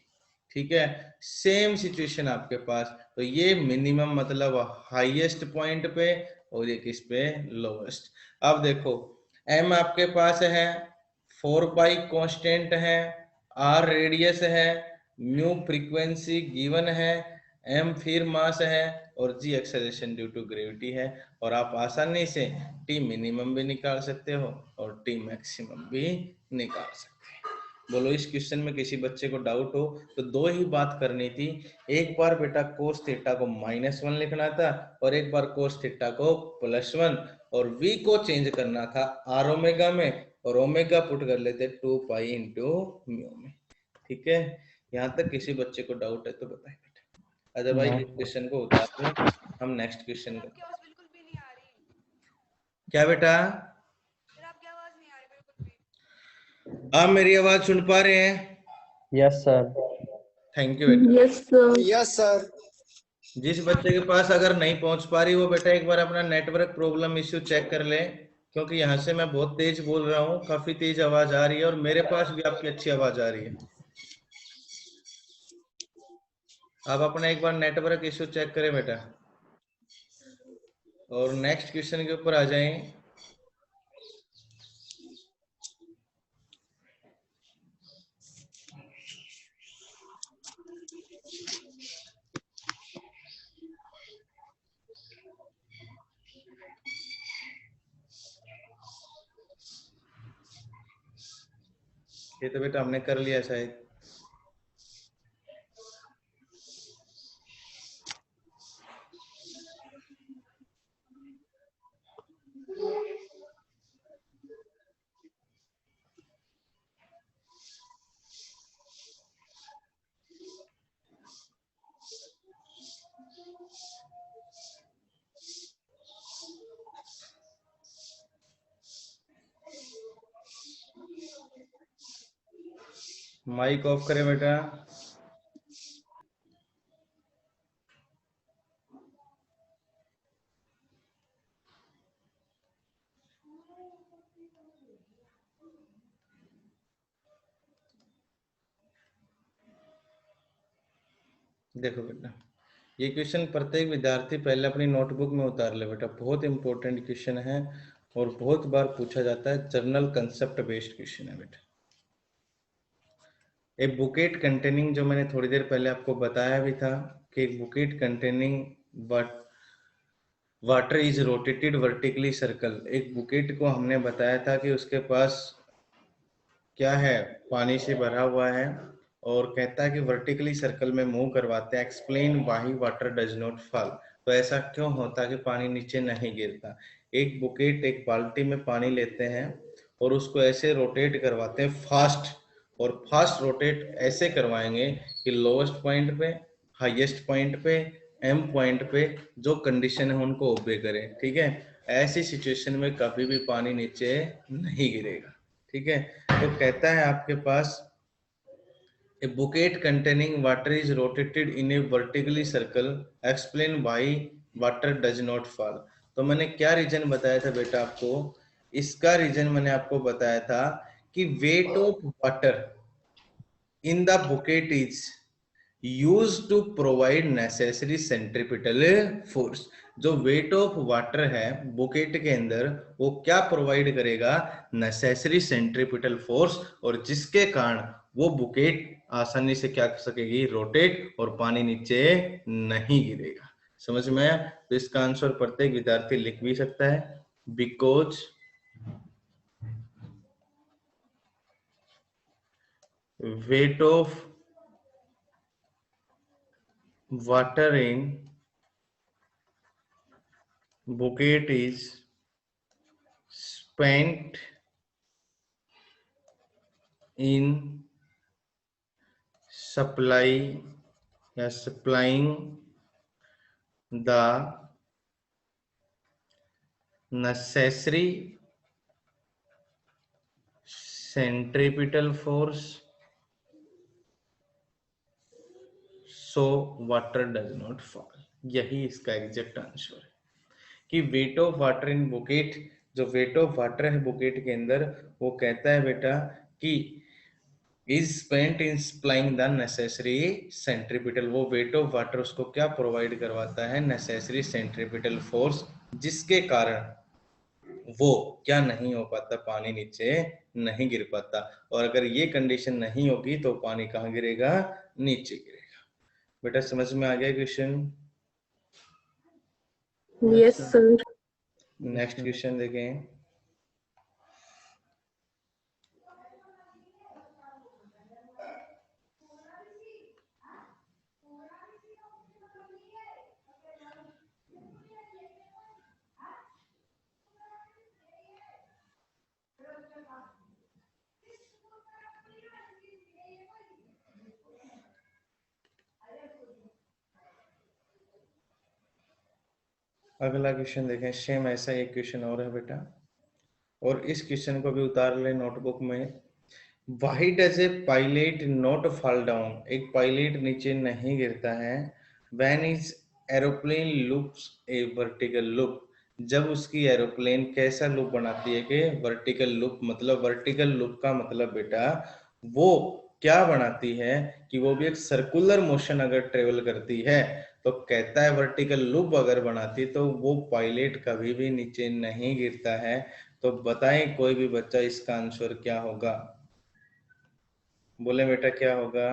ठीक है। सेम सिचुएशन आपके पास। तो ये मिनिमम मतलब हाईएस्ट पॉइंट पे, और ये किस पे, लोवेस्ट। अब देखो, m आपके पास है, 4 पाई कांस्टेंट है, r रेडियस है, म्यू फ्रीक्वेंसी गिवन है, m फिर मास है, और g acceleration due to gravity है। और आप आसानी से t मिनिमम भी निकाल सकते हो और t मैक्सिमम भी निकाल सकते हो। बोलो, इस क्वेश्चन में किसी बच्चे को डाउट हो तो दो ही बात करनी थी। एक बार बेटा कोस थीटा को -1 लिखना था, और एक बार कोस थीटा को +1, और v को चेंज करना था r ओमेगा में, और ओमेगा पुट कर लेते 2 पाई इंटू म्यू में। ठीक है। यहाँ तक किसी बच्चे को डाउट है तो बताए बेटा, अदरवाइज इस क्वेश्चन को उतार दो, हम नेक्स्ट क्वेश्चन करते हैं। क्या बेटा, आप मेरी आवाज सुन पा रहे हैं? Yes sir. थैंक यू बेटा। Yes, sir. Yes sir. जिस बच्चे के पास अगर नहीं पहुंच पा रही वो बेटा एक बार अपना नेटवर्क प्रॉब्लम इश्यू चेक कर ले, क्योंकि यहाँ से मैं बहुत तेज बोल रहा हूँ, काफी तेज आवाज आ रही है, और मेरे पास भी आपकी अच्छी आवाज आ रही है। आप अपना एक बार नेटवर्क इश्यू चेक करें बेटा, और नेक्स्ट क्वेश्चन के ऊपर आ जाएं। ये तो बेटा हमने कर लिया शायद। माइक ऑफ करें बेटा। देखो बेटा, ये क्वेश्चन प्रत्येक विद्यार्थी पहले अपनी नोटबुक में उतार ले बेटा, बहुत इंपॉर्टेंट क्वेश्चन है और बहुत बार पूछा जाता है, जर्नल कंसेप्ट बेस्ड क्वेश्चन है बेटा। एक बुकेट कंटेनिंग, जो मैंने थोड़ी देर पहले आपको बताया भी था कि एक bouquet containing water is rotated vertically circle. एक बुकेट को हमने बताया था कि उसके पास क्या है, पानी से भरा हुआ है और कहता है कि वर्टिकली सर्कल में मूव करवाते हैं, explain why water does not fall. तो ऐसा क्यों होता है कि पानी नीचे नहीं गिरता। एक बुकेट, एक बाल्टी में पानी लेते हैं और उसको ऐसे रोटेट करवाते हैं फास्ट, और फास्ट रोटेट ऐसे करवाएंगे कि लोवेस्ट पॉइंट पे, हाईएस्ट पॉइंट पे, एम पॉइंट पे जो कंडीशन है उनको ओबे करें, ठीक है। ऐसी सिचुएशन में कभी भी पानी नीचे नहीं गिरेगा, ठीक है। तो कहता है आपके पास a bucket containing water is rotated in a vertically circle, explain why water does not fall. तो मैंने क्या रीजन बताया था बेटा आपको, इसका रीजन मैंने आपको बताया था कि weight of water in the bucket is used to provide necessary centripetal force. जो वेट ऑफ वाटर है बुकेट के अंदर, वो क्या प्रोवाइड करेगा, नेसेसरी सेंट्रीपिटल फोर्स, और जिसके कारण वो बुकेट आसानी से क्या कर सकेगी, रोटेट, और पानी नीचे नहीं गिरेगा। समझ में आया। तो इसका आंसर प्रत्येक विद्यार्थी लिख भी सकता है, because wait of water in bucket is spent in supplying the necessary centripetal force, so water does not fall। यही इसका एग्जैक्ट आंसर है कि weight of water in bouquet, जो वेट ऑफ वाटर है बुकेट के अंदर, वो कहता है बेटा कि is spent in supplying the necessary centripetal. वो वेट ऑफ वाटर उसको क्या प्रोवाइड करवाता है, नेसेसरी सेंट्रीपिटल फोर्स, जिसके कारण वो क्या नहीं हो पाता, पानी नीचे नहीं गिर पाता। और अगर ये कंडीशन नहीं होगी तो पानी कहाँ गिरेगा, नीचे गिरेगा। बेटा समझ में आ गया question. Yes, sir. Next question देखें। अगला क्वेश्चन देखें, सेम ऐसा एक क्वेश्चन और है बेटा, और इस क्वेश्चन को भी उतार ले नोटबुक में। Why does a pilot not fall down? एक पायलट नीचे नहीं गिरता है। When his aeroplane loops a vertical loop, जब उसकी एरोप्लेन कैसा लूप बनाती है कि वर्टिकल लूप। मतलब वर्टिकल लूप का मतलब बेटा वो क्या बनाती है कि वो भी एक सर्कुलर मोशन अगर ट्रेवल करती है, तो कहता है वर्टिकल लूप अगर बनाती तो वो पायलट कभी भी नीचे नहीं गिरता है। तो बताएं कोई भी बच्चा, इसका आंसर क्या होगा, बोले बेटा क्या होगा।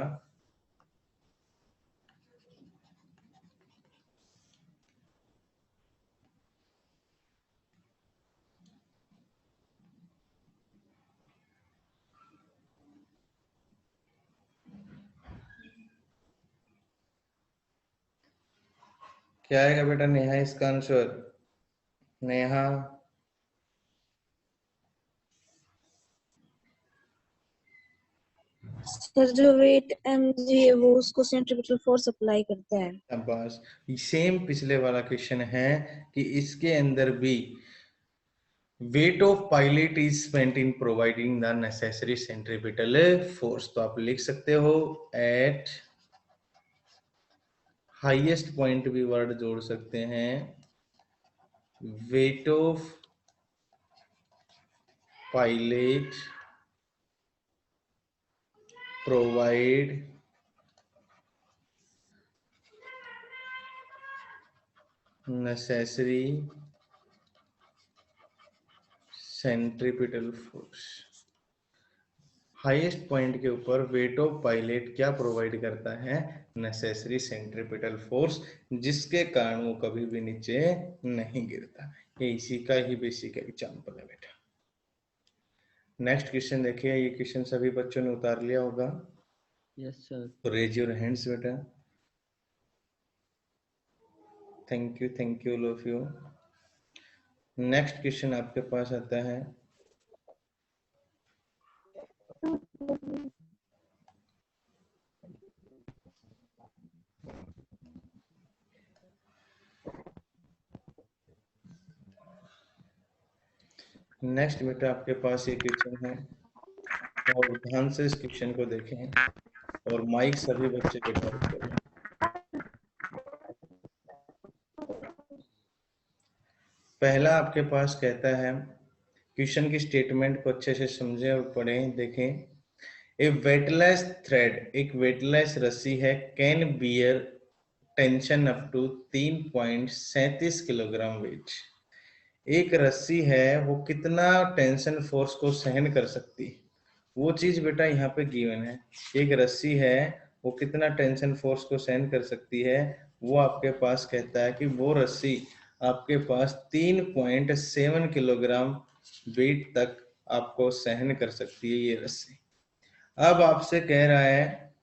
क्या आएगा बेटा नेहा इसका आंसर? नेहा सर जो वेट mg है वो उसको सेंट्रीपिटल फोर्स अप्लाई करता है। बस सेम पिछले वाला क्वेश्चन है कि इसके अंदर भी weight of pilot is spent in providing the necessary centripetal force। तो आप लिख सकते हो at highest point भी वर्ड जोड़ सकते हैं, weight of pilot provide necessary centripetal force. Highest point के ऊपर वेट ऑफ पायलट क्या प्रोवाइड करता है? नेसेसरी सेंट्रीपिटल फोर्स, जिसके कारण वो कभी भी नीचे नहीं गिरता। ये इसी का ही बेसिक एग्जांपल है बेटा। नेक्स्ट क्वेश्चन देखिए, ये क्वेश्चन सभी बच्चों ने उतार लिया होगा। Yes sir. तो रेज योर हैंड्स बेटा। Thank you all of you. Next question आपके पास आता है, नेक्स्ट बेटा आपके पास ये क्वेश्चन है और ध्यान से इस क्वेश्चन को देखें और माइक सभी बच्चे के पास करें। पहला आपके पास कहता है, क्वेश्चन की स्टेटमेंट को अच्छे से समझें और पढ़ें, देखें। ए वेटलेस थ्रेड, एक वेटलेस रस्सी है, can bear tension up to 3.37 kilogram weight. एक रस्सी है, वो कितना टेंशन फोर्स को सहन कर सकती है, वो चीज बेटा यहाँ पे गिवन है। एक रस्सी है, वो कितना टेंशन फोर्स को सहन कर सकती है, वो आपके पास कहता है कि वो रस्सी आपके पास 3.7 किलोग्राम वेट तक आपको सहन कर सकती है ये रस्सी। अब आपसे कह रहा है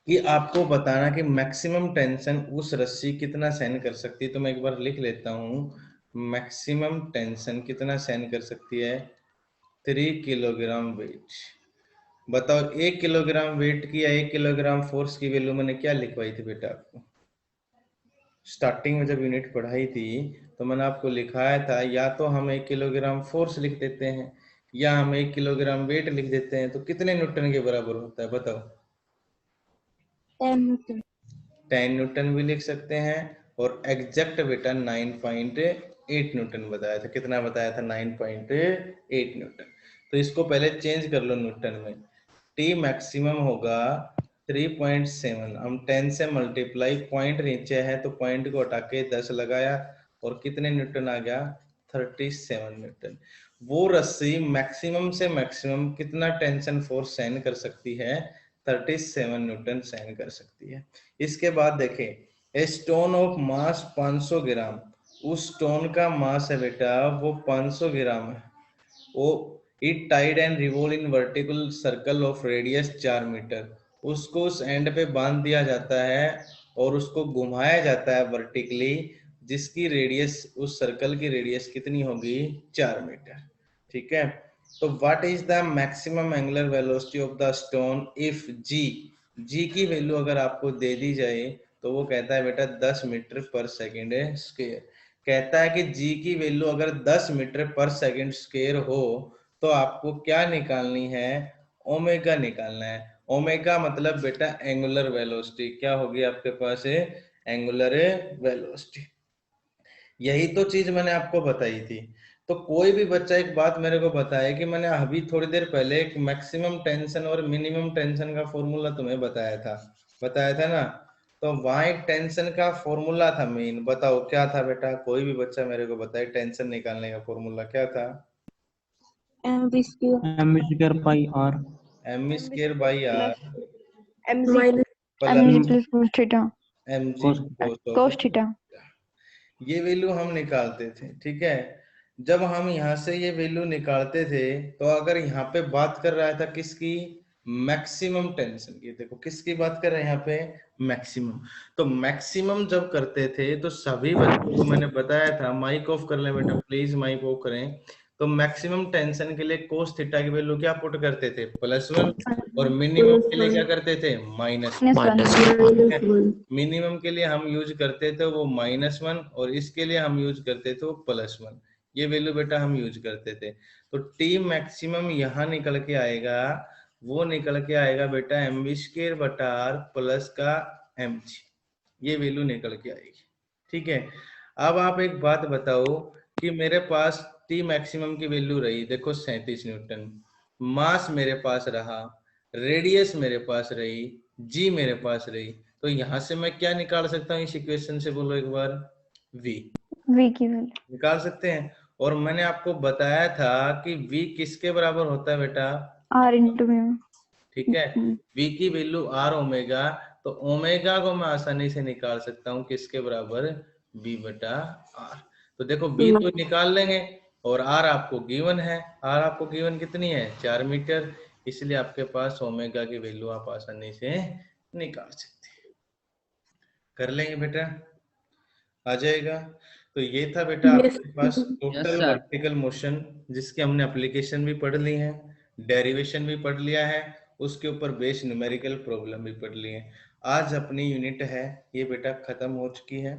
कि आपको बताना कि मैक्सिमम टेंशन उस रस्सी कितना सहन कर सकती है। तो मैं एक बार लिख लेता हूं, मैक्सिमम टेंशन कितना सहन कर सकती है? 3 किलोग्राम वेट। बताओ 1 किलोग्राम वेट की या 1 किलोग्राम फोर्स की वैल्यू मैंने क्या लिखवाई थी बेटा आपको? स्टार्टिंग में जब यूनिट पढ़ाई थी तो मैंने आपको लिखाया था, या तो हम 1 किलोग्राम फोर्स लिख देते हैं या हम 1 किलोग्राम वेट लिख देते हैं, तो कितने न्यूटन के बराबर होता है बताओ? 10 न्यूटन। 10 न्यूटन भी लिख सकते हैं और एग्जैक्ट बेटा 9.8 न्यूटन बताया था। कितना बताया था? 9.8 न्यूटन। तो इसको पहले चेंज कर लो न्यूटन में। टी मैक्सिमम होगा 3.7, हम 10 से मल्टीप्लाई, पॉइंट नीचे है तो पॉइंट को हटा के 10 लगाया और कितने न्यूटन आ गया? 37 न्यूटन। वो रस्सी मैक्सिमम से मैक्सिमम कितना टेंशन फोर्स सहन कर सकती है? 37 न्यूटन सहन कर सकती है। इसके बाद देखें, ए स्टोन ऑफ मास 500 ग्राम, उस स्टोन का मास है बेटा वो 500 ग्राम है। वो it tied and revolve in vertical circle of radius 4 metre, उसको उस एंड पे बांध दिया जाता है और उसको घुमाया जाता है वर्टिकली, जिसकी रेडियस, उस सर्कल की रेडियस कितनी होगी? 4 मीटर। ठीक है, तो what is the maximum angular velocity of the stone if g की वैल्यू अगर आपको दे दी जाए तो वो कहता है बेटा 10 मीटर पर सेकेंड स्क्वायर। कहता है कि जी की वैल्यू अगर 10 मीटर पर सेकेंड स्क्वायर हो तो आपको क्या निकालनी है? ओमेगा निकालना है। ओमेगा मतलब बेटा एंगुलर वेलोसिटी। क्या होगी आपके पास? Angular velocity. यही तो चीज मैंने आपको बताई थी। तो कोई भी बच्चा एक बात मेरे को बताए कि मैंने अभी थोड़ी देर पहले एक मैक्सिमम टेंशन और मिनिमम टेंशन का फॉर्मूला तुम्हें बताया था ना? तो वहां एक टेंशन का फॉर्मूला था मेन, बताओ क्या था बेटा? कोई भी बच्चा मेरे को बताए टेंशन निकालने का फॉर्मूला क्या था? mv square by r, m square by r mg plus theta mg cos theta. ये वैल्यू हम निकालते थे। ठीक है, जब हम यहाँ से ये वैल्यू निकालते थे तो अगर यहाँ पे बात कर रहा था किसकी? मैक्सिमम टेंशन की। देखो किसकी बात कर रहे हैं यहाँ पे, मैक्सिमम। तो मैक्सिमम जब करते थे तो सभी बच्चों को मैंने बताया था, माइक ऑफ कर लें बेटा प्लीज, माइक ऑफ करें। तो मैक्सिमम टेंशन के लिए कोस थीटा की वैल्यू क्या पुट करते थे, +1, और मिनिमम के लिए क्या करते थे, -1। मिनिमम के लिए हम यूज करते थे वो -1, और इसके लिए हम यूज करते थे वो +1। ये वैल्यू बेटा हम यूज करते थे। तो टी मैक्सिमम यहाँ निकल के आएगा, वो निकल के आएगा बेटा mv² बटा r प्लस का mg, ये वैल्यू निकल के आएगी। ठीक है, अब आप एक बात बताओ कि मेरे पास टी मैक्सिमम की वैल्यू रही, देखो 37 न्यूटन, मास मेरे पास रहा, रेडियस मेरे पास रही, जी मेरे पास रही, तो यहां से मैं क्या निकाल सकता हूँ इस इक्वेशन से, बोलो एक बार, v की वैल्यू निकाल सकते हैं। और मैंने आपको बताया था कि v किसके बराबर होता है बेटा, r इंटू में। ठीक है, v की वैल्यू r ओमेगा, तो ओमेगा को मैं आसानी से निकाल सकता हूँ किसके बराबर, v बटा r। तो देखो v तो निकाल लेंगे, और r आपको गिवन है, r आपको गिवन कितनी है, 4 मीटर, इसलिए आपके पास ओमेगा की वैल्यू आप आसानी से निकाल सकते हैं। कर लेंगे बेटा, आ जाएगा। तो ये था बेटा आपके पास टोटल sir. वर्टिकल मोशन, जिसकी हमने एप्लीकेशन भी पढ़ ली है, डेरिवेशन भी पढ़ लिया है, उसके ऊपर बेस न्यूमेरिकल प्रॉब्लम भी पढ़ ली है। आज अपनी यूनिट है ये बेटा खत्म हो चुकी है।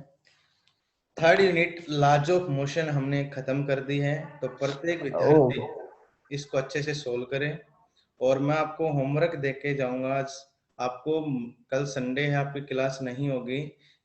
Third unit laws of motion हमने खत्म कर दी है। तो प्रत्येक विद्यार्थी इसको अच्छे से सोल्व करें, और मैं आपको होमवर्क दे के जाऊंगा आज। आपको कल संडे है, आपकी क्लास नहीं होगी,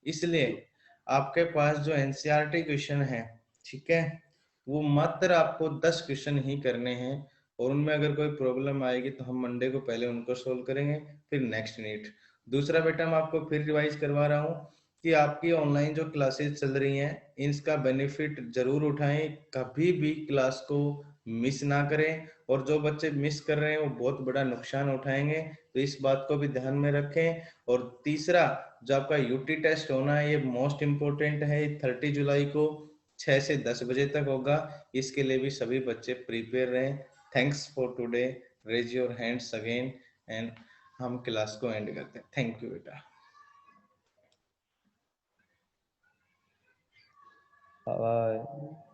इसलिए आपके पास जो एनसीईआरटी क्वेश्चन है, ठीक है, वो मात्र आपको 10 क्वेश्चन ही करने हैं, और उनमें अगर कोई प्रॉब्लम आएगी तो हम मंडे को पहले उनको सोल्व करेंगे, फिर नेक्स्ट यूनिट। दूसरा बेटा मैं आपको फिर रिवाइज करवा रहा हूँ कि आपकी ऑनलाइन जो क्लासेस चल रही हैं, इसका बेनिफिट जरूर उठाएं, कभी भी क्लास को मिस ना करें, और जो बच्चे मिस कर रहे हैं वो बहुत बड़ा नुकसान उठाएंगे, तो इस बात को भी ध्यान में रखें। और तीसरा, जो आपका यूटी टेस्ट होना है, ये मोस्ट इम्पोर्टेंट है, 30 जुलाई को 6 से 10 बजे तक होगा, इसके लिए भी सभी बच्चे प्रिपेयर रहें। Thanks for today, raise your hands again, and हम क्लास को एंड करते हैं। थैंक यू बेटा। Bye.